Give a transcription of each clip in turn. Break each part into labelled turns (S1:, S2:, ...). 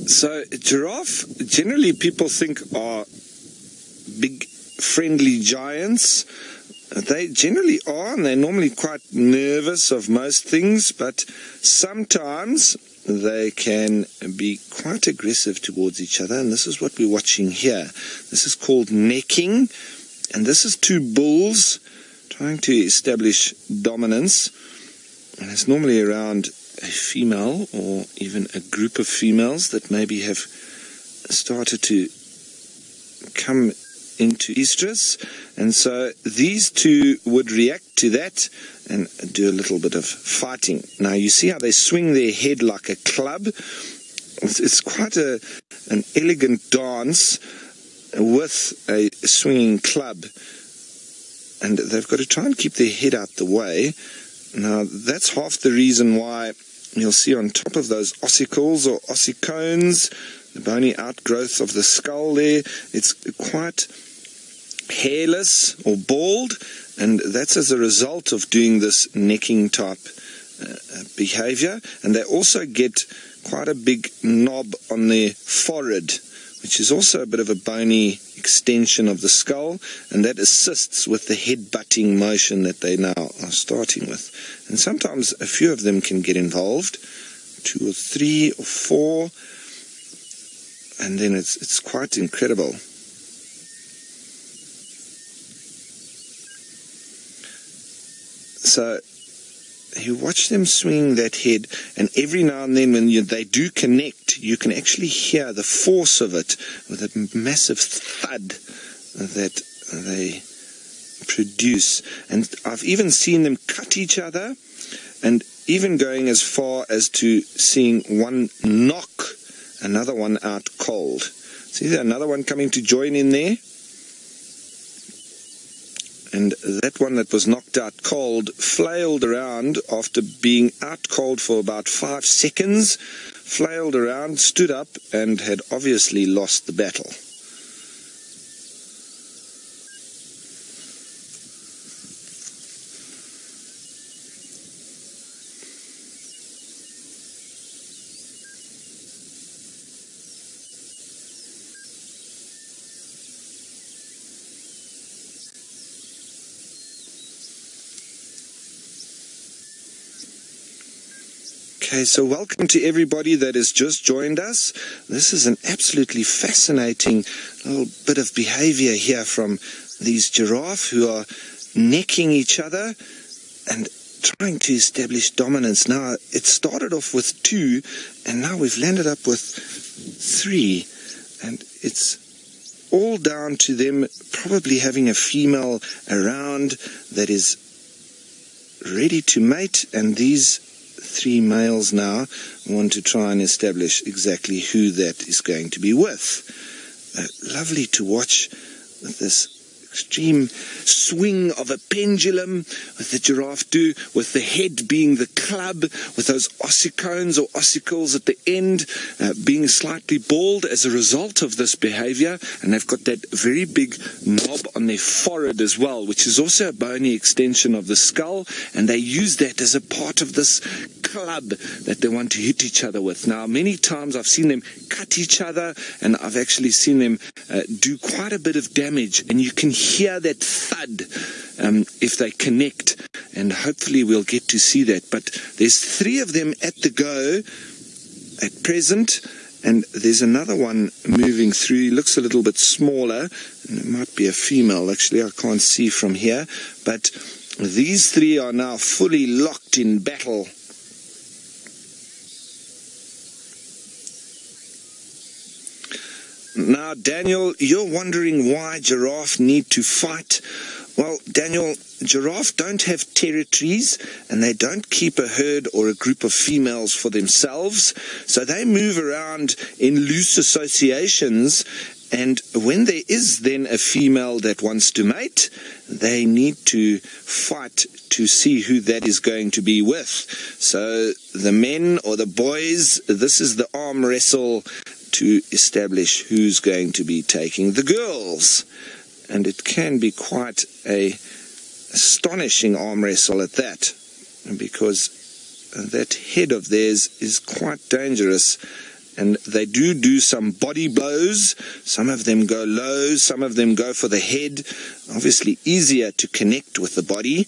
S1: So giraffe, generally people think are big friendly giants. They generally are, and they're normally quite nervous of most things, but sometimes they can be quite aggressive towards each other, and this is what we're watching here. This is called necking, and this is two bulls trying to establish dominance, and it's normally around a female or even a group of females that maybe have started to come into estrus, and so these two would react to that and do a little bit of fighting. Now you see how they swing their head like a club. It's quite an elegant dance with a swinging club, and they've got to try and keep their head out the way. Now that's half the reason why you'll see on top of those ossicles or ossicones, the bony outgrowth of the skull there, it's quite hairless or bald, and that's as a result of doing this necking type behavior. And they also get quite a big knob on their forehead, which is also a bit of a bony extension of the skull, and that assists with the head-butting motion that they now are starting with. And sometimes a few of them can get involved, 2 or 3 or 4, and then it's quite incredible. So you watch them swing that head, and every now and then when they do connect, you can actually hear the force of it with a massive thud that they produce. And I've even seen them cut each other, and even going as far as to seeing one knock another one out cold. See there, another one coming to join in there? And that one that was knocked out cold flailed around after being out cold for about 5 seconds, flailed around, stood up, and had obviously lost the battle. Okay, so welcome to everybody that has just joined us. This is an absolutely fascinating little bit of behavior here from these giraffe who are necking each other and trying to establish dominance. Now, it started off with 2, and now we've landed up with 3, and it's all down to them probably having a female around that is ready to mate, and these 3 males now want to try and establish exactly who that is going to be with. Lovely to watch with this extreme swing of a pendulum, with the giraffe do, with the head being the club, with those ossicones or ossicles at the end being slightly bald as a result of this behavior. And they've got that very big knob on their forehead as well, which is also a bony extension of the skull, and they use that as a part of this club that they want to hit each other with. Now, many times I've seen them cut each other, and I've actually seen them do quite a bit of damage, and you can hear that thud if they connect, and hopefully we'll get to see that. But there's 3 of them at the go at present, and there's another one moving through. He looks a little bit smaller, and it might be a female actually, I can't see from here, but these 3 are now fully locked in battle. Now, Daniel, you're wondering why giraffe need to fight. Well, Daniel, giraffe don't have territories, and they don't keep a herd or a group of females for themselves, so they move around in loose associations, and when there is then a female that wants to mate, they need to fight to see who that is going to be with. So the men or the boys, this is the arm wrestle to establish who's going to be taking the girls. And it can be quite a astonishing arm wrestle at that, because that head of theirs is quite dangerous, and they do some body blows. Some of them go low, some of them go for the head. Obviously easier to connect with the body,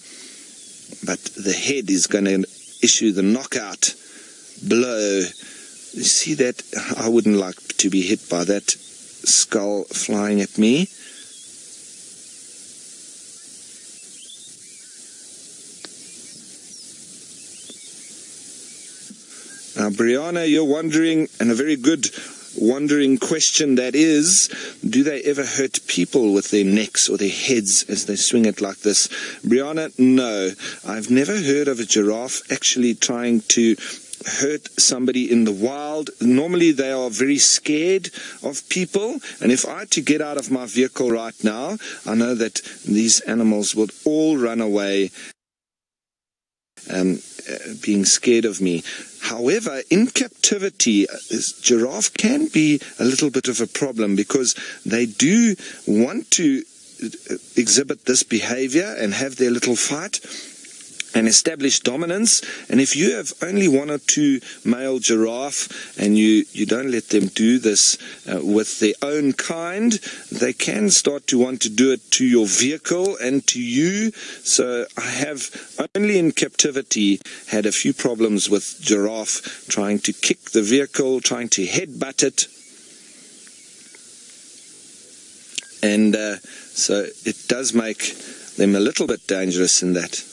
S1: but the head is going to issue the knockout blow. You see that? I wouldn't like to be hit by that skull flying at me. Now, Brianna, you're wondering, and a very good wondering question that is, do they ever hurt people with their necks or their heads as they swing it like this? Brianna, no. I've never heard of a giraffe actually trying to hurt somebody in the wild. Normally they are very scared of people, and if I had to get out of my vehicle right now, I know that these animals would all run away being scared of me. However, in captivity, giraffe can be a little bit of a problem because they do want to exhibit this behavior and have their little fight and establish dominance. And if you have only one or two male giraffe and you don't let them do this with their own kind, they can start to want to do it to your vehicle and to you. So I have only in captivity had a few problems with giraffe trying to kick the vehicle, trying to headbutt it. And so it does make them a little bit dangerous in that.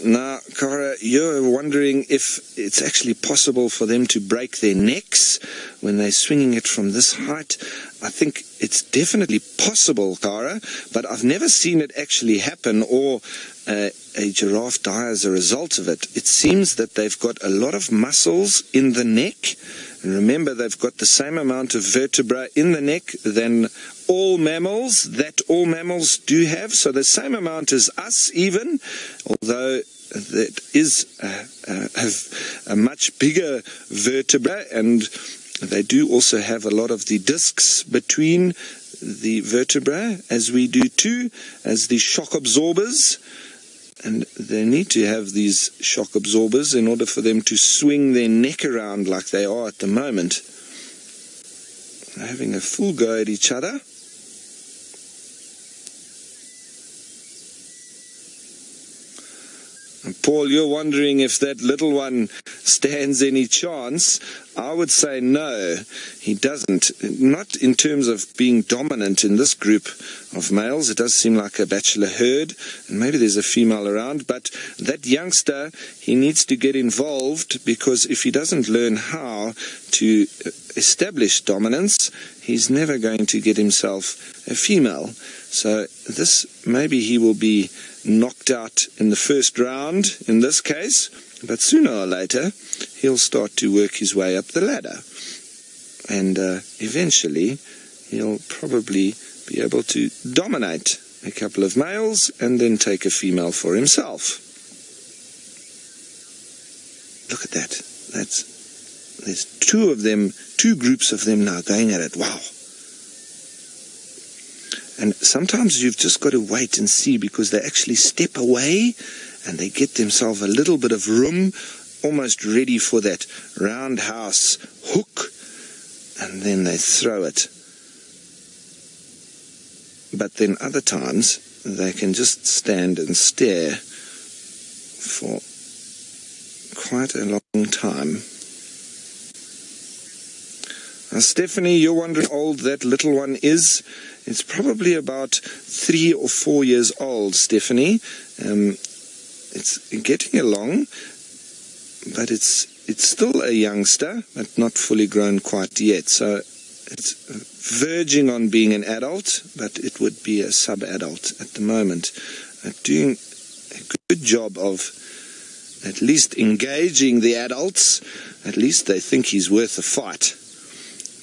S1: Now, Cara, you're wondering if it's actually possible for them to break their necks when they're swinging it from this height. I think it's definitely possible, Cara, but I've never seen it actually happen or a giraffe die as a result of it. It seems that they've got a lot of muscles in the neck. And remember, they've got the same amount of vertebra in the neck than all mammals, that all mammals do have. So the same amount as us even, although that is a much bigger vertebra, and they do also have a lot of the discs between the vertebra, as we do too, as the shock absorbers. And they need to have these shock absorbers in order for them to swing their neck around like they are at the moment. They're having a full go at each other. And Paul, you're wondering if that little one stands any chance. I would say no, he doesn't. Not in terms of being dominant in this group of males. It does seem like a bachelor herd, and maybe there's a female around, but that youngster, he needs to get involved, because if he doesn't learn how to establish dominance, he's never going to get himself a female. So this, maybe he will be knocked out in the first round in this case, but sooner or later he'll start to work his way up the ladder, and eventually he'll probably be able to dominate a couple of males and then take a female for himself. Look at that. There's two of them, two groups of them now going at it. Wow. And sometimes you've just got to wait and see, because they actually step away and they get themselves a little bit of room, almost ready for that roundhouse hook, and then they throw it. But then other times they can just stand and stare for quite a long time. Now, Stephanie, you're wondering how old that little one is. It's probably about 3 or 4 years old, Stephanie. It's getting along, but it's still a youngster, but not fully grown quite yet. So it's verging on being an adult, but it would be a sub-adult at the moment. Doing a good job of at least engaging the adults. At least they think he's worth a fight.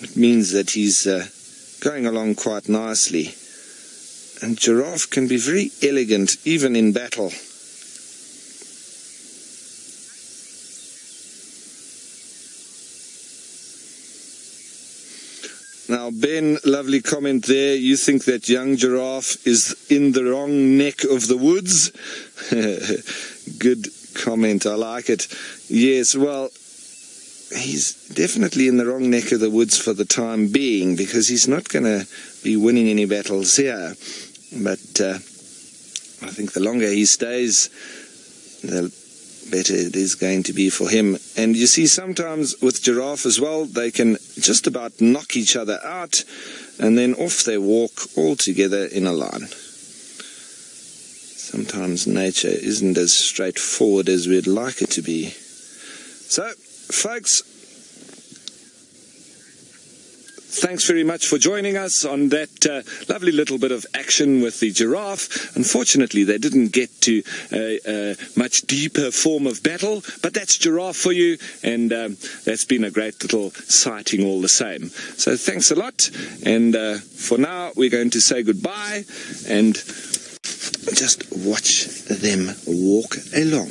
S1: It means that he's going along quite nicely. And giraffe can be very elegant even in battle. Now, Ben, lovely comment there. You think that young giraffe is in the wrong neck of the woods? Good comment. I like it. Yes, well, he's definitely in the wrong neck of the woods for the time being, because he's not going to be winning any battles here. But I think the longer he stays, the better it is going to be for him. And you see, sometimes with giraffe as well, they can just about knock each other out, and then off they walk all together in a line. Sometimes nature isn't as straightforward as we'd like it to be. So, folks, thanks very much for joining us on that lovely little bit of action with the giraffe. Unfortunately, they didn't get to a much deeper form of battle, but that's giraffe for you, and that's been a great little sighting all the same. So thanks a lot, and for now, we're going to say goodbye and just watch them walk along.